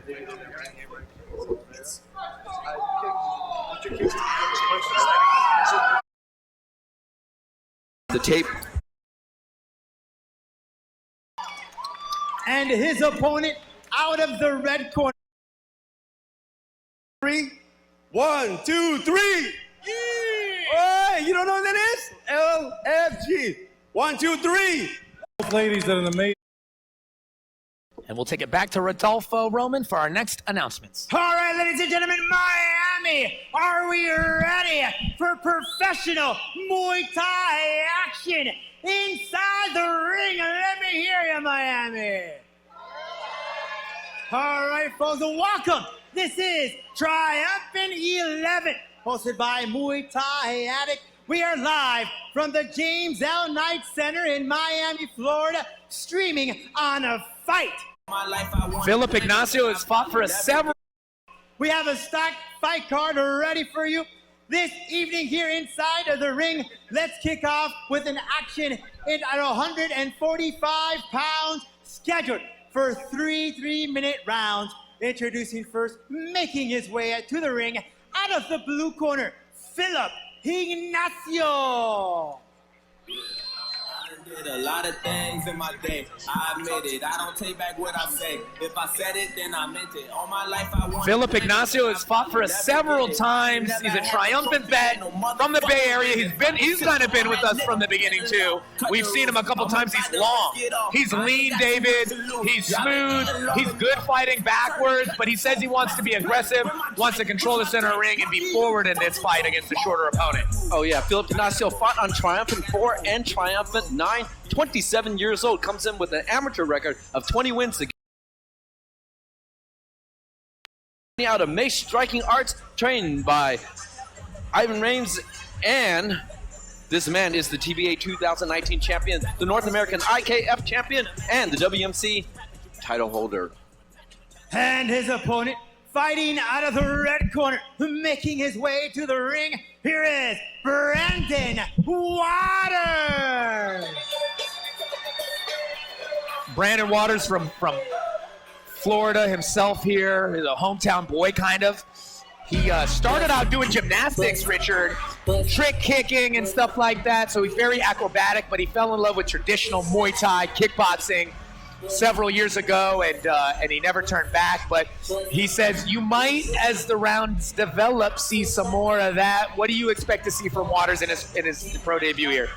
The tape. And his opponent out of the red corner. 3, 1, 2, 3. Hey, you don't know what that is? LFG. 1, 2, 3. Both ladies that are amazing. And we'll take it back to Rodolfo Roman for our next announcements. All right, ladies and gentlemen, Miami, are we ready for professional Muay Thai action inside the ring? Let me hear you, Miami. All right, folks, welcome. This is Triumphant 11, hosted by Muay Thai Addict. We are live from the James L. Knight Center in Miami, Florida, streaming on a fight. Philip Ignacio has fought for several. We have a stacked fight card ready for you this evening here inside of the ring. Let's kick off with an action at 145 pounds, scheduled for 3 3-minute rounds. Introducing first, making his way to the ring, out of the blue corner, Philip Ignacio. I did a lot of things in my day. I admit it. I don't take back what I say. If I said it, then I meant it. All my life I want. Philip Ignacio has fought for us several times. He's a triumphant vet from the Bay Area. He's kind of been with us from the beginning too. We've seen him a couple times. He's long. He's lean, David. He's smooth. He's good fighting backwards, but he says he wants to be aggressive, wants to control the center ring and be forward in this fight against a shorter opponent. Oh yeah, Philip Ignacio fought on Triumphant 4 and Triumphant 9. 27 years old, comes in with an amateur record of 20 wins. Out of Mace Striking Arts, trained by Ivan Rames, and this man is the TBA 2019 champion, the North American IKF champion, and the WMC title holder. And his opponent, fighting out of the red corner, making his way to the ring, here is Brandon Waters. Brandon Waters from Florida himself here. He's a hometown boy, kind of. He started out doing gymnastics, Richard, trick kicking and stuff like that, so he's very acrobatic, but he fell in love with traditional Muay Thai kickboxing several years ago, and he never turned back. But he says you might, as the rounds develop, see some more of that. What do you expect to see from Waters in his pro debut here?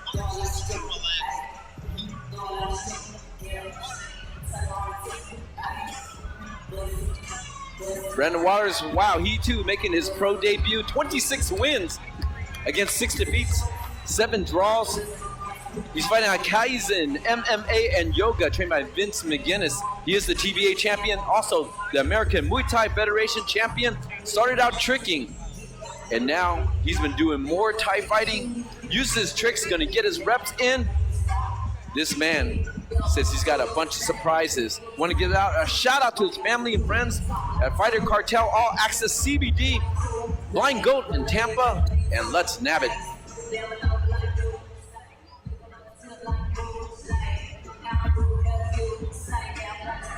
Brandon Waters, wow, he too making his pro debut. 26 wins against 6 defeats, 7 draws. He's fighting on Kaizen, MMA, and yoga, trained by Vince McGinnis. He is the TBA champion, also the American Muay Thai Federation champion. Started out tricking, and now he's been doing more Thai fighting. Uses his tricks, gonna get his reps in. This man says he's got a bunch of surprises. Want to give out a shout out to his family and friends at Fighter Cartel All Access CBD, Blind Goat in Tampa, and Let's Nab It.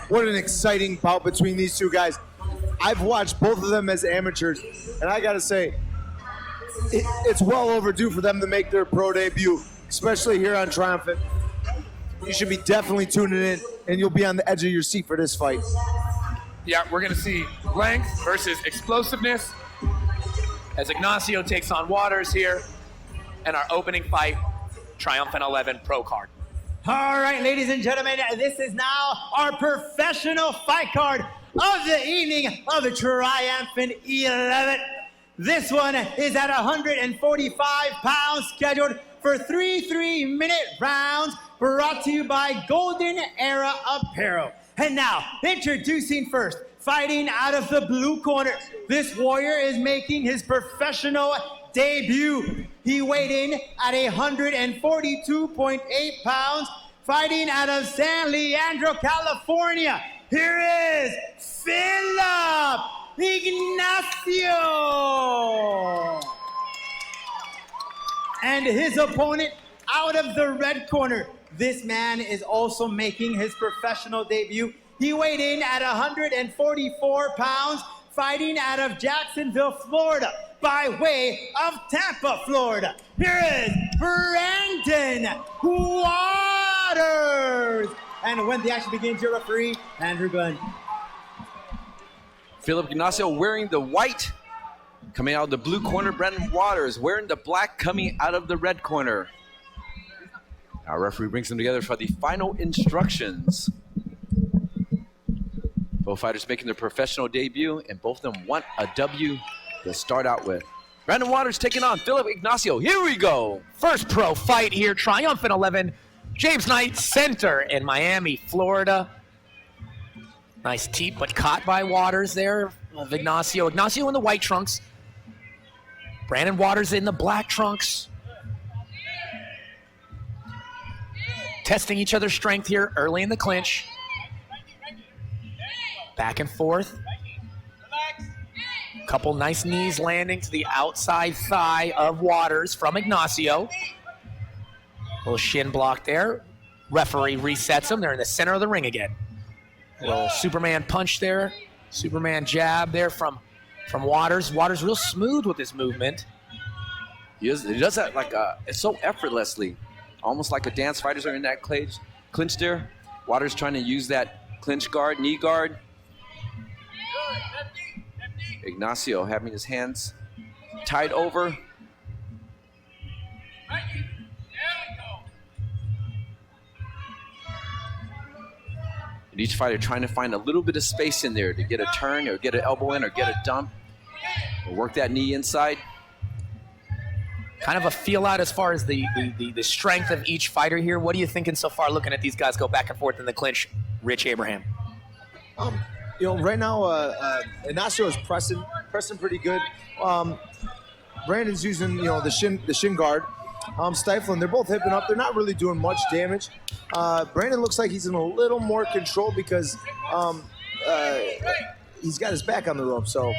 What an exciting bout between these two guys. I've watched both of them as amateurs, and I gotta say, it's well overdue for them to make their pro debut, especially here on Triumphant. You should be definitely tuning in, and you'll be on the edge of your seat for this fight. Yeah, we're going to see length versus explosiveness as Ignacio takes on Waters here, and our opening fight, Triumphant 11 pro card. All right, ladies and gentlemen, this is now our professional fight card of the evening of the Triumphant 11. This one is at 145 pounds, scheduled for 3 3-minute rounds, brought to you by Golden Era Apparel. And now, introducing first, fighting out of the blue corner, this warrior is making his professional debut. He weighed in at 142.8 pounds, fighting out of San Leandro, California. Here is Philip Ignacio. And his opponent out of the red corner. This man is also making his professional debut. He weighed in at 144 pounds, fighting out of Jacksonville, Florida, by way of Tampa, Florida. Here is Brandon Waters. And when the action begins, your referee, Andrew Glenn. Philip Ignacio wearing the white, coming out of the blue corner. Brandon Waters wearing the black, coming out of the red corner. Our referee brings them together for the final instructions. Both fighters making their professional debut, and both of them want a W to start out with. Brandon Waters taking on Philip Ignacio. Here we go. First pro fight here, Triumphant 11, James Knight Center in Miami, Florida. Nice teep, but caught by Waters there of Ignacio. Ignacio in the white trunks. Brandon Waters in the black trunks. Testing each other's strength here early in the clinch. Back and forth. Couple nice knees landing to the outside thigh of Waters from Ignacio. Little shin block there. Referee resets him. They're in the center of the ring again. Little Superman punch there. Superman jab there from Waters. Waters real smooth with his movement. He does that like it's so effortlessly. Almost like a dance fighters are in that clinch there. Waters trying to use that clinch guard, knee guard. Ignacio having his hands tied over. And each fighter trying to find a little bit of space in there to get a turn or get an elbow in or get a dump. Or work that knee inside. Kind of a feel out as far as the strength of each fighter here. What are you thinking so far looking at these guys go back and forth in the clinch, Rich Abraham? Right now, Ignacio is pressing pretty good. Brandon's using, the shin guard, stifling. They're both hipping up. They're not really doing much damage. Brandon looks like he's in a little more control because he's got his back on the rope. So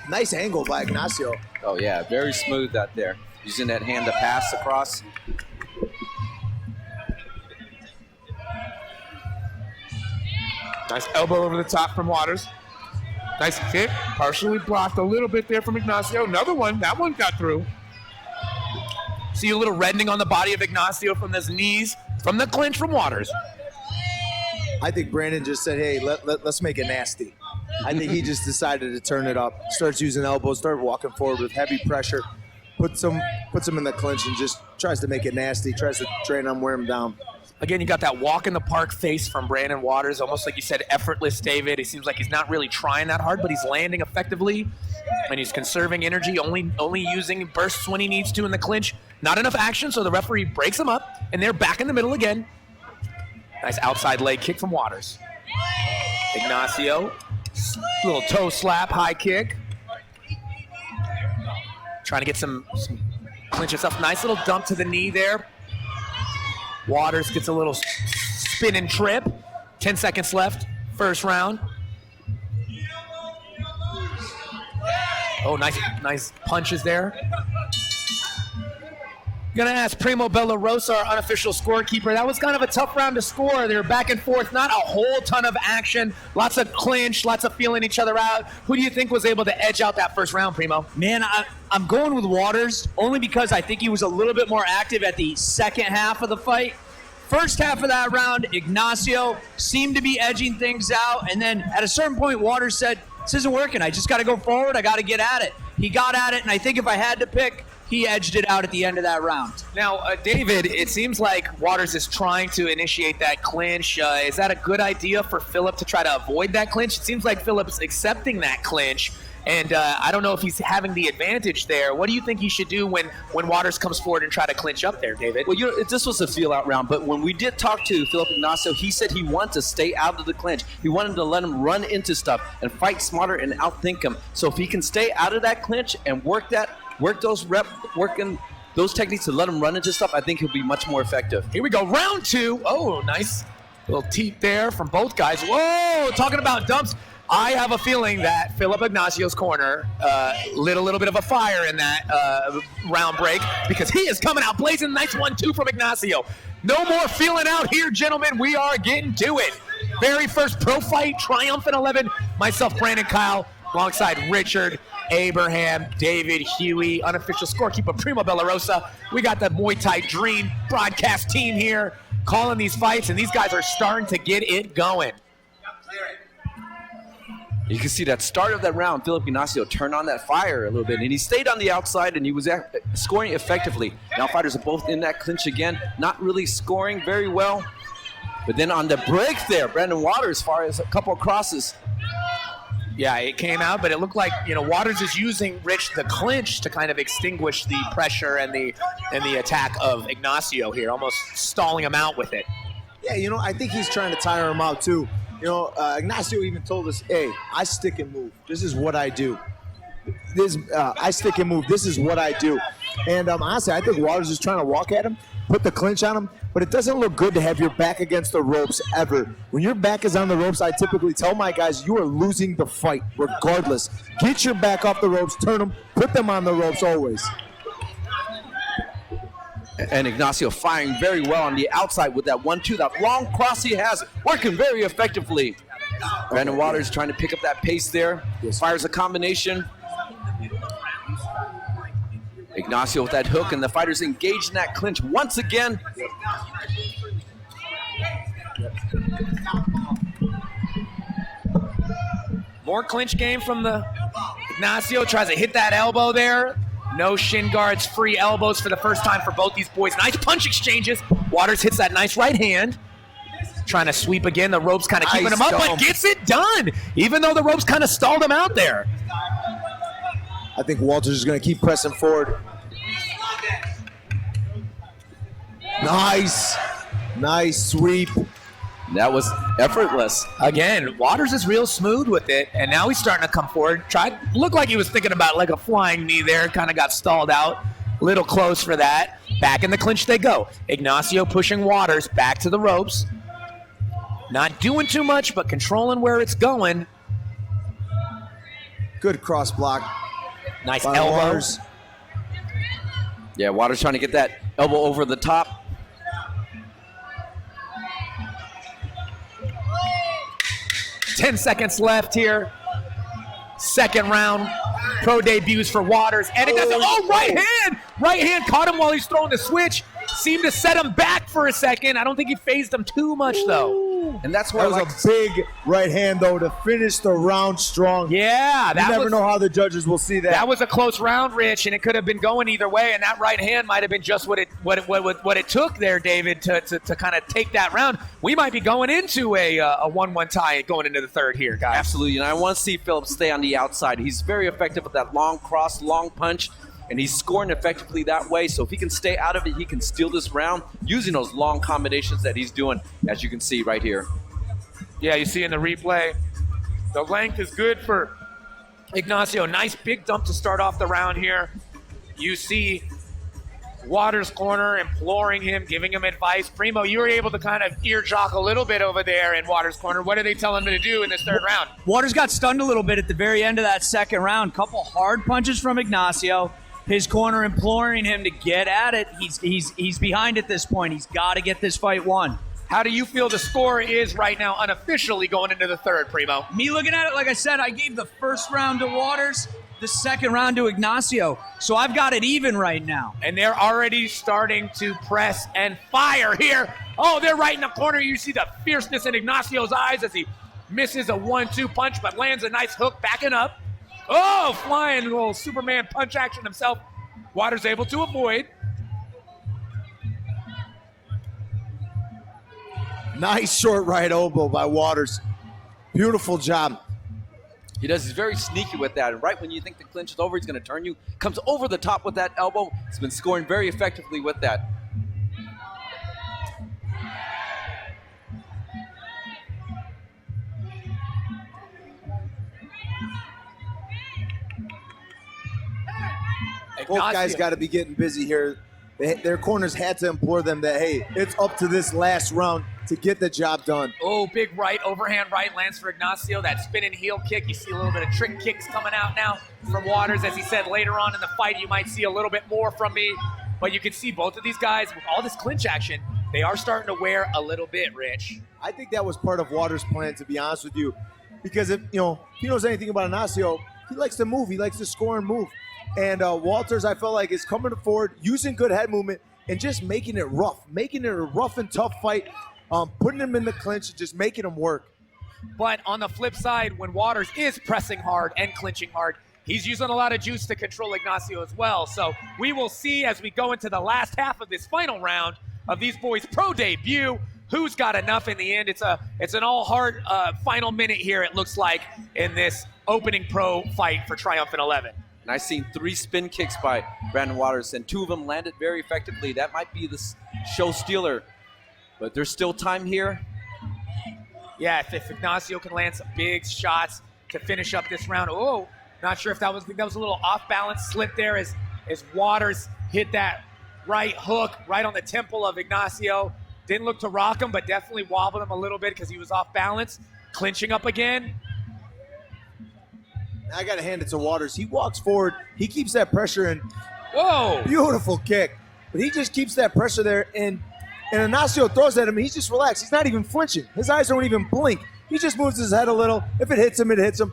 nice angle by Ignacio. Oh yeah, very smooth out there. Using that hand to pass across. Nice elbow over the top from Waters. Nice kick, partially blocked a little bit there from Ignacio. Another one, that one got through. See a little reddening on the body of Ignacio from his knees, from the clinch from Waters. I think Brandon just said, hey, let's make it nasty. I think he just decided to turn it up, starts using elbows, start walking forward with heavy pressure, puts him in the clinch and just tries to make it nasty, tries to train him, wear him down. Again, you got that walk in the park face from Brandon Waters, almost like you said, effortless, David. It seems like he's not really trying that hard, but he's landing effectively, and he's conserving energy, only using bursts when he needs to in the clinch. Not enough action, so the referee breaks him up, and they're back in the middle again. Nice outside leg kick from Waters. Ignacio, little toe slap, high kick. Trying to get some clinch and stuff. Nice little dump to the knee there. Waters gets a little spin and trip. 10 seconds left, first round. Oh, nice punches there. Gonna ask Primo Bellarosa, our unofficial scorekeeper. That was kind of a tough round to score. They were back and forth, not a whole ton of action. Lots of clinch, lots of feeling each other out. Who do you think was able to edge out that first round, Primo? Man, I'm going with Waters only because I think he was a little bit more active at the second half of the fight. First half of that round, Ignacio seemed to be edging things out, and then at a certain point, Waters said, this isn't working. I just got to go forward. I got to get at it. He got at it, and I think if I had to pick, he edged it out at the end of that round. Now, David, it seems like Waters is trying to initiate that clinch. Is that a good idea for Philip to try to avoid that clinch? It seems like Philip's accepting that clinch, and I don't know if he's having the advantage there. What do you think he should do when Waters comes forward and try to clinch up there, David? Well, this was a feel-out round, but when we did talk to Philip Ignacio, he said he wanted to stay out of the clinch. He wanted to let him run into stuff and fight smarter and outthink him. So if he can stay out of that clinch and work those techniques to let him run into stuff, I think he'll be much more effective. Here we go, round two. Oh, nice little teep there from both guys. Whoa, talking about dumps. I have a feeling that Philip Ignacio's corner lit a little bit of a fire in that round break because he is coming out blazing. Nice 1-2 from Ignacio. No more feeling out here, gentlemen. We are getting to it. Very first pro fight, Triumphant 11. Myself, Brandon Kyle, alongside Richard, Abraham, David, Huey, unofficial scorekeeper Primo Bellarosa. We got the Muay Thai Dream broadcast team here calling these fights, and these guys are starting to get it going. You can see that start of that round, Philip Ignacio turned on that fire a little bit, and he stayed on the outside, and he was scoring effectively. Now fighters are both in that clinch again, not really scoring very well. But then on the break there, Brandon Waters fires a couple of crosses. Yeah, it came out, but it looked like, Waters is using Rich the clinch to kind of extinguish the pressure and the attack of Ignacio here, almost stalling him out with it. Yeah, I think he's trying to tire him out too. Ignacio even told us, hey, I stick and move. This is what I do. I stick and move. This is what I do. And honestly, I think Waters is trying to walk at him, put the clinch on him, but it doesn't look good to have your back against the ropes ever. When your back is on the ropes, I typically tell my guys, you are losing the fight regardless. Get your back off the ropes, turn them, put them on the ropes always. And Ignacio firing very well on the outside with that 1-2. That long cross he has, working very effectively. Brandon Waters trying to pick up that pace there. Fires a combination. Ignacio with that hook, and the fighters engaged in that clinch once again. More clinch game from the Ignacio. Tries to hit that elbow there. No shin guards, free elbows for the first time for both these boys. Nice punch exchanges. Waters hits that nice right hand. Trying to sweep again. The ropes kind of keeping him up, but gets it done, even though the ropes kind of stalled him out there. I think Walters is going to keep pressing forward. Nice sweep. That was effortless. Again, Waters is real smooth with it, and now he's starting to come forward. Looked like he was thinking about like a flying knee there, kind of got stalled out. Little close for that. Back in the clinch they go. Ignacio pushing Waters back to the ropes. Not doing too much, but controlling where it's going. Good cross block. Nice elbows. Yeah, Waters trying to get that elbow over the top. Ten seconds left here. Second round. Pro debuts for Waters. And it doesn't. Oh, right hand! Right hand caught him while he's throwing the switch. Seemed to set him back for a second. I don't think he phased him too much, though. And that's where that was a big right hand, though, to finish the round strong. Yeah. You never know how the judges will see that. That was a close round, Rich, and it could have been going either way, and that right hand might have been just what it took there, David, to kind of take that round. We might be going into a 1-1 tie going into the third here, guys. Absolutely, and I want to see Philip stay on the outside. He's very effective with that long cross, long punch, and he's scoring effectively that way. So if he can stay out of it, he can steal this round using those long combinations that he's doing, as you can see right here. Yeah, you see in the replay, the length is good for Ignacio. Nice big dump to start off the round here. You see Waters' corner imploring him, giving him advice. Primo, you were able to kind of ear jock a little bit over there in Waters' corner. What are they telling him to do in this third round? Waters got stunned a little bit at the very end of that second round. Couple hard punches from Ignacio. His corner imploring him to get at it. He's behind at this point. He's got to get this fight won. How do you feel the score is right now unofficially going into the third, Primo? Me looking at it, like I said, I gave the first round to Waters, the second round to Ignacio. So I've got it even right now. And they're already starting to press and fire here. Oh, they're right in the corner. You see the fierceness in Ignacio's eyes as he misses a 1-2 punch, but lands a nice hook backing up. Oh, flying little Superman punch action himself. Waters able to avoid. Nice short right elbow by Waters. Beautiful job. He does. He's very sneaky with that. And right when you think the clinch is over, he's going to turn you. Comes over the top with that elbow. He's been scoring very effectively with that. Both guys got to be getting busy here. their corners had to implore them that, hey, it's up to this last round to get the job done. Oh, big right, overhand right lands for Ignacio. That spinning heel kick. You see a little bit of trick kicks coming out now from Waters. As he said, later on in the fight, you might see a little bit more from me. But you can see both of these guys, with all this clinch action, they are starting to wear a little bit, Rich. I think that was part of Waters' plan, to be honest with you. Because if he knows anything about Ignacio, he likes to move. He likes to score and move. And Walters, I felt like, is coming forward, using good head movement, and just making it a rough and tough fight, putting him in the clinch, and just making him work. But on the flip side, when Waters is pressing hard and clinching hard, he's using a lot of juice to control Ignacio as well. So we will see as we go into the last half of this final round of these boys' pro debut, who's got enough in the end. It's an all-heart final minute here, it looks like, in this opening pro fight for Triumphant 11. And I've seen 3 spin kicks by Brandon Waters, and 2 of them landed very effectively. That might be the show stealer, but there's still time here. Yeah, if Ignacio can land some big shots to finish up this round. Oh, not sure if that was a little off-balance slip there as Waters hit that right hook right on the temple of Ignacio. Didn't look to rock him, but definitely wobbled him a little bit because he was off balance. Clinching up again. I got to hand it to Waters. He walks forward. He keeps that pressure in. Whoa! Beautiful kick. But he just keeps that pressure there. And Ignacio throws at him, and he's just relaxed. He's not even flinching. His eyes don't even blink. He just moves his head a little. If it hits him, it hits him.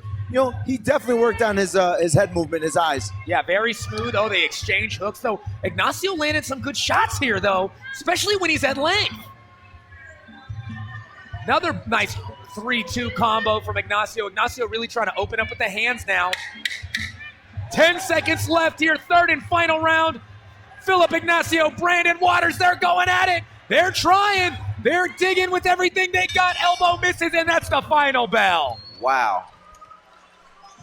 He definitely worked on his head movement, his eyes. Yeah, very smooth. Oh, they exchange hooks, though. Ignacio landed some good shots here, though, especially when he's at length. Another nice 3-2 combo from Ignacio. Ignacio really trying to open up with the hands now. 10 seconds left here, third and final round. Philip Ignacio, Brandon Waters, they're going at it. They're trying. They're digging with everything they got. Elbow misses, and that's the final bell. Wow.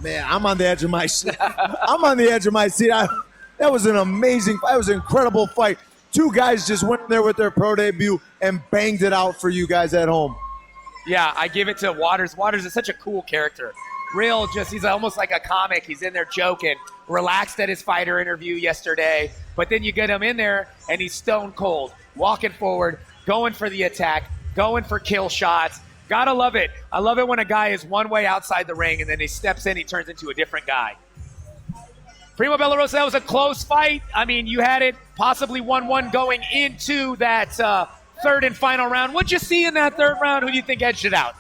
Man, I'm on the edge of my seat. That was an amazing fight. That was an incredible fight. 2 guys just went in there with their pro debut and banged it out for you guys at home. Yeah, I give it to Waters. Waters is such a cool character. He's almost like a comic. He's in there joking, relaxed at his fighter interview yesterday. But then you get him in there, and he's stone cold, walking forward, going for the attack, going for kill shots. Gotta love it. I love it when a guy is one way outside the ring, and then he steps in, he turns into a different guy. Primo Bella Rosa, that was a close fight. I mean, you had it possibly 1-1 going into that third and final round. What'd you see in that third round? Who do you think edged it out?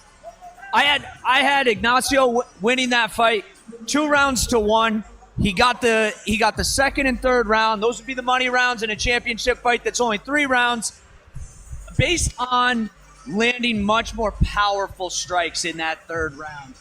I had Ignacio winning that fight 2-1. He got the second and third round. Those would be the money rounds in a championship fight that's only 3 rounds. Based on landing much more powerful strikes in that third round.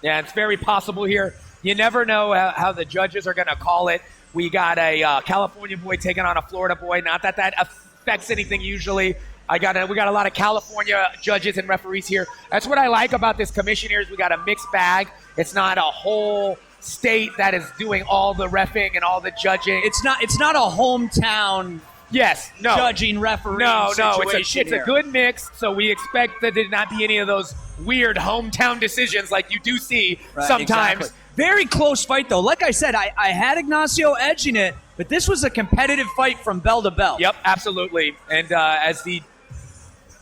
Yeah, it's very possible here. You never know how the judges are going to call it. We got a California boy taking on a Florida boy. Not that affects anything usually. We got a lot of California judges and referees here. That's what I like about this commission here is we got a mixed bag. It's not a whole state that is doing all the reffing and all the judging. It's not a hometown judging referee situation. It's a good mix, so we expect that there not be any of those weird hometown decisions like you do see sometimes. Exactly. Very close fight, though. Like I said, I had Ignacio edging it, but this was a competitive fight from bell to bell. Yep, absolutely. And as the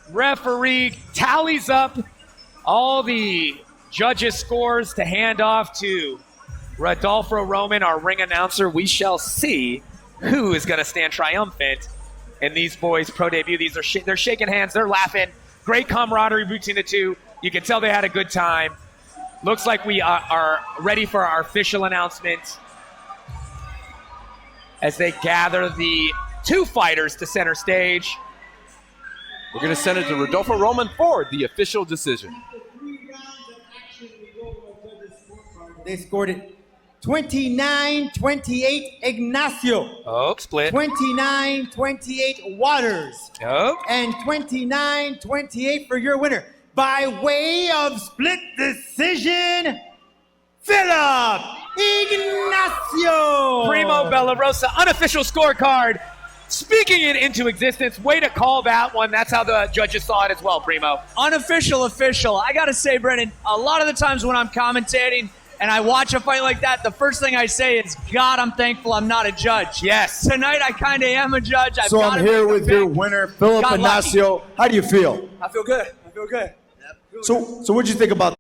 referee tallies up all the judges' scores to hand off to Rodolfo Roman, our ring announcer, we shall see who is going to stand triumphant in these boys' pro debut. They're shaking hands. They're laughing. Great camaraderie between the two. You can tell they had a good time. Looks like we are ready for our official announcement as they gather the 2 fighters to center stage. We're going to send it to Rodolfo Roman for the official decision. They scored it 29-28 Ignacio. Oh, split. 29-28 Waters. Oh. And 29-28 for your winner. By way of split decision, Philip Ignacio. Primo Bella Rosa, unofficial scorecard. Speaking it into existence. Way to call that one. That's how the judges saw it as well, Primo. Unofficial, official. I got to say, Brennan, a lot of the times when I'm commentating, and I watch a fight like that, the first thing I say is, God, I'm thankful I'm not a judge. Yes. Tonight I kind of am a judge. So I'm here with your winner, Philip Got lucky. Ignacio. How do you feel? I feel good. I feel good. So what'd you think about